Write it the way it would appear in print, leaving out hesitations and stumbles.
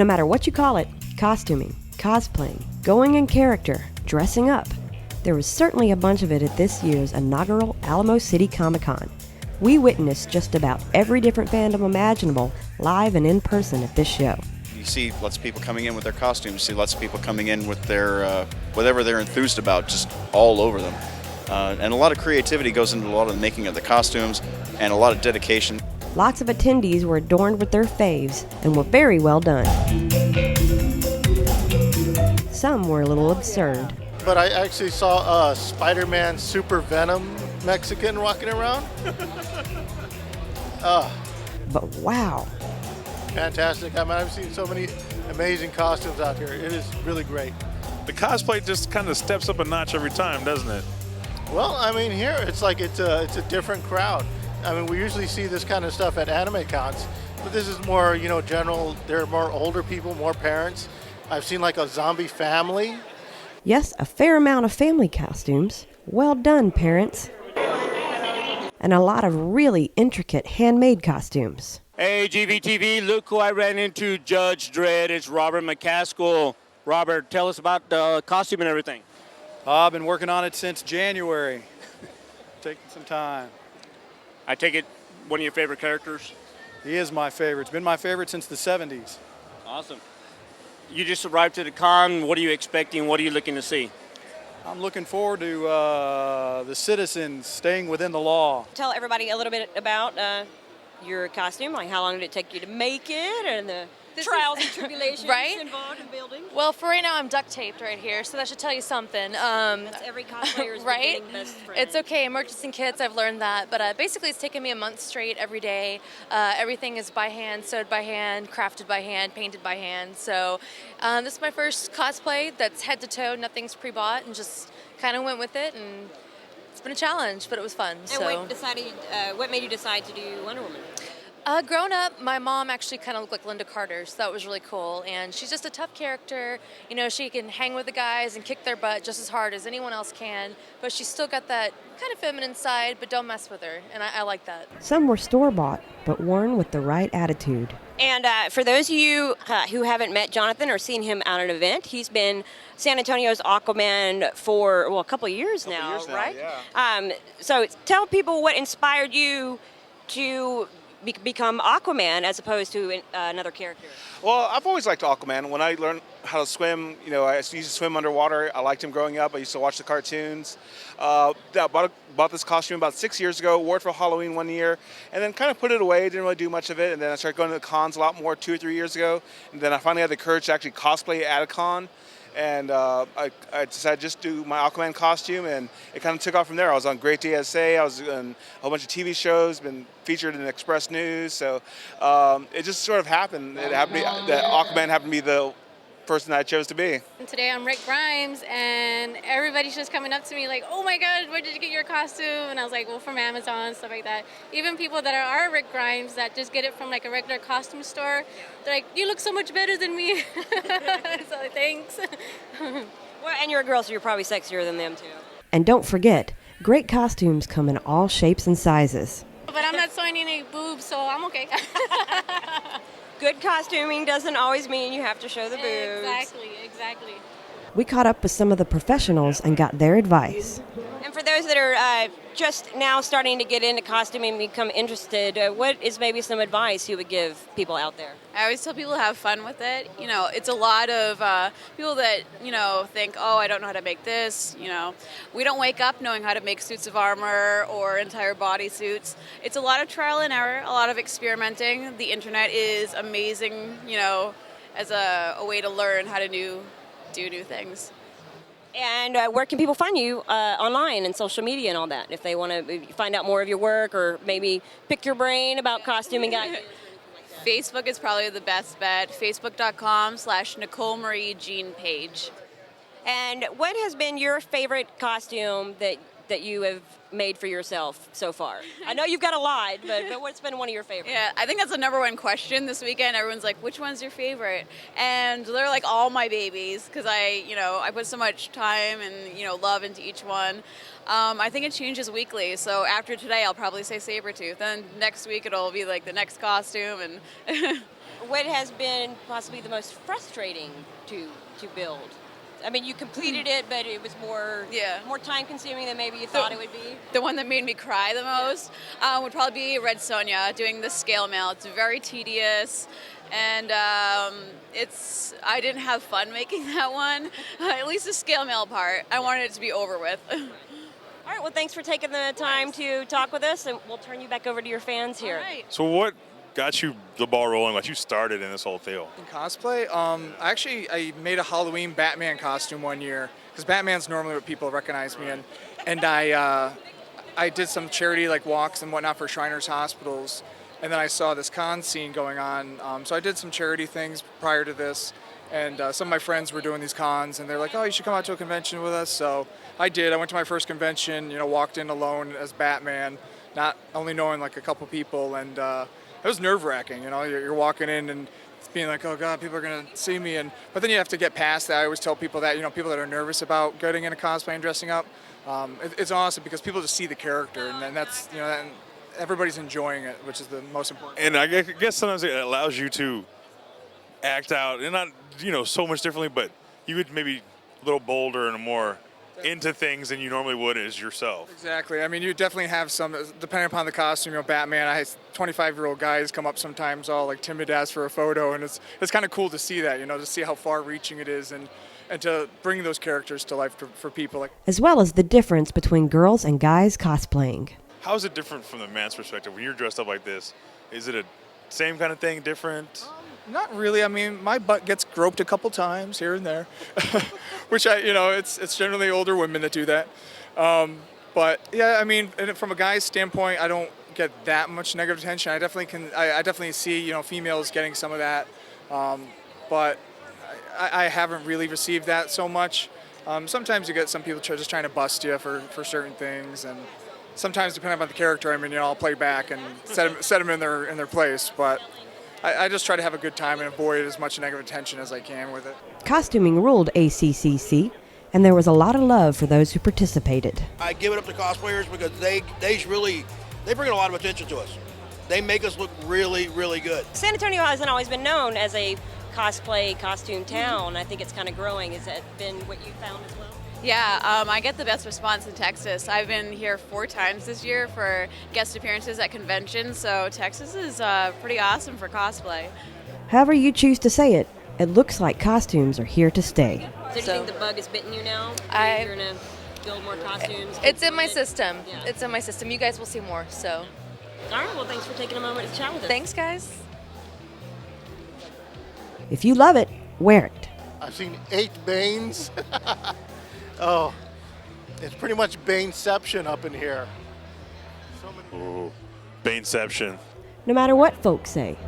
No matter what you call it, costuming, cosplaying, going in character, dressing up, there was certainly a bunch of it at this year's inaugural Alamo City Comic Con. We witnessed just about every different fandom imaginable live and in person at this show. You see lots of people coming in with their costumes, you see lots of people coming in with their whatever they're enthused about, just all over them. And a lot of creativity goes into a lot of the making of the costumes and a lot of dedication. Lots of attendees were adorned with their faves and were very well done. Some were a little absurd. But I actually saw a Spider-Man Super Venom Mexican walking around. But wow. Fantastic. I mean, I've seen so many amazing costumes out here. It is really great. The cosplay just kind of steps up a notch every time, doesn't it? Well, I mean, here it's like it's a different crowd. I mean, we usually see this kind of stuff at anime cons, but this is more, general. There are more older people, more parents. I've seen like a zombie family. Yes, a fair amount of family costumes. Well done, parents. And a lot of really intricate handmade costumes. Hey, GVTV, look who I ran into, Judge Dredd. It's Robert McCaskill. Robert, tell us about the costume and everything. I've been working on it since January. Taking some time. I take it one of your favorite characters? He is my favorite. It's been my favorite since the 70s. Awesome. You just arrived to the con. What are you expecting? What are you looking to see? I'm looking forward to the citizens staying within the law. Tell everybody a little bit about your costume, like how long did it take you to make it, and the trials and tribulations involved in building? Well, for right now, I'm duct taped right here, so that should tell you something. That's every cosplayer's right? best friend. It's okay, emergency kits, I've learned that. But basically, it's taken me a month straight every day. Everything is by hand, sewed by hand, crafted by hand, painted by hand. So this is my first cosplay that's head to toe, nothing's pre-bought, and just kind of went with it. And it's been a challenge, but it was fun. And what made you decide to do Wonder Woman? Growing up, my mom actually kind of looked like Linda Carter, so that was really cool. And she's just a tough character. She can hang with the guys and kick their butt just as hard as anyone else can, but she's still got that kind of feminine side, but don't mess with her, and I like that. Some were store-bought, but worn with the right attitude. And for those of you who haven't met Jonathan or seen him at an event, he's been San Antonio's Aquaman for, a couple of years now, right? Yeah. So tell people what inspired you to become Aquaman as opposed to another character. Well, I've always liked Aquaman. When I learned how to swim, I used to swim underwater. I liked him growing up. I used to watch the cartoons. I bought this costume about 6 years ago, wore it for Halloween one year, and then kind of put it away, didn't really do much of it. And then I started going to the cons a lot more 2 or 3 years ago. And then I finally had the courage to actually cosplay at a con. And I decided to just do my Aquaman costume, and it kind of took off from there. I was on Great DSA, I was on a whole bunch of TV shows, been featured in Express News, so it just sort of happened. It happened that Aquaman happened to be the person I chose to be. And today I'm Rick Grimes, and everybody's just coming up to me like, oh my God, where did you get your costume? And I was like, well, from Amazon, stuff like that. Even people that are Rick Grimes that just get it from like a regular costume store, they're like, you look so much better than me. So thanks. Well, and you're a girl, so you're probably sexier than them too. And don't forget, great costumes come in all shapes and sizes. But I'm not sewing any boobs, so I'm okay. Good costuming doesn't always mean you have to show the boobs. Exactly. We caught up with some of the professionals and got their advice. And for those that are just now starting to get into costuming and become interested, what is maybe some advice you would give people out there? I always tell people to have fun with it. It's a lot of people that, think, oh, I don't know how to make this. We don't wake up knowing how to make suits of armor or entire body suits. It's a lot of trial and error, a lot of experimenting. The internet is amazing, as a way to learn how to do new things. And where can people find you online and social media and all that if they want to find out more of your work or maybe pick your brain about costuming? Facebook is probably the best bet. Facebook.com/Nicole Marie Jean Page. And what has been your favorite costume that you have made for yourself so far? I know you've got a lot, but what's been one of your favorites? Yeah, I think that's the number one question this weekend. Everyone's like, which one's your favorite? And they're like all my babies because I put so much time and love into each one. I think it changes weekly. So after today, I'll probably say Sabretooth. Then next week, it'll be like the next costume. And what has been possibly the most frustrating to build? I mean, you completed it, but it was more time consuming than maybe you thought it would be. The one that made me cry the most would probably be Red Sonja doing the scale mail. It's very tedious, and I didn't have fun making that one. At least the scale mail part, I wanted it to be over with. All right, well, thanks for taking the time to talk with us, and we'll turn you back over to your fans here. All right. So what got you the ball rolling, got you started in this whole deal? In cosplay, I made a Halloween Batman costume one year because Batman's normally what people recognize me in, and I did some charity like walks and whatnot for Shriners hospitals, and then I saw this con scene going on, so I did some charity things prior to this, and some of my friends were doing these cons, and they're like, oh, you should come out to a convention with us. So I did. I went to my first convention, walked in alone as Batman, not only knowing like a couple people, and it was nerve-wracking, you're walking in and it's being like, oh God, people are gonna see me, but then you have to get past that. I always tell people that, people that are nervous about getting into cosplay and dressing up, it's awesome because people just see the character, and then that's, and everybody's enjoying it, which is the most important. And I guess sometimes it allows you to act out, and not, so much differently, but you would maybe a little bolder and more into things than you normally would as yourself. Exactly. I mean, you definitely have some, depending upon the costume. Batman, I had 25-year-old guys come up sometimes all like timid, ask for a photo, and it's kind of cool to see that, to see how far-reaching it is, and to bring those characters to life for people. As well as the difference between girls and guys cosplaying. How is it different from the man's perspective when you're dressed up like this? Is it a same kind of thing, different? Not really. I mean, my butt gets groped a couple times here and there, which it's generally older women that do that. But yeah, I mean, from a guy's standpoint, I don't get that much negative attention. I definitely see, females getting some of that, but I haven't really received that so much. Sometimes you get some people just trying to bust you for certain things, and sometimes depending on the character, I mean, I'll play back and set them in their place, but I just try to have a good time and avoid as much negative attention as I can with it. Costuming ruled ACCC, and there was a lot of love for those who participated. I give it up to cosplayers because they bring a lot of attention to us. They make us look really, really good. San Antonio hasn't always been known as a cosplay costume town. I think it's kind of growing. Has that been what you found as well? Yeah, I get the best response in Texas. I've been here 4 times this year for guest appearances at conventions, so Texas is pretty awesome for cosplay. However you choose to say it, it looks like costumes are here to stay. So do you think the bug has bitten you now? You're going to build more costumes? It's in my system. Yeah. It's in my system. You guys will see more, so. All right, well, thanks for taking a moment to chat with us. Thanks, guys. If you love it, wear it. I've seen 8 Banes. Oh, it's pretty much Baneception up in here. Ooh, Baneception. No matter what folks say.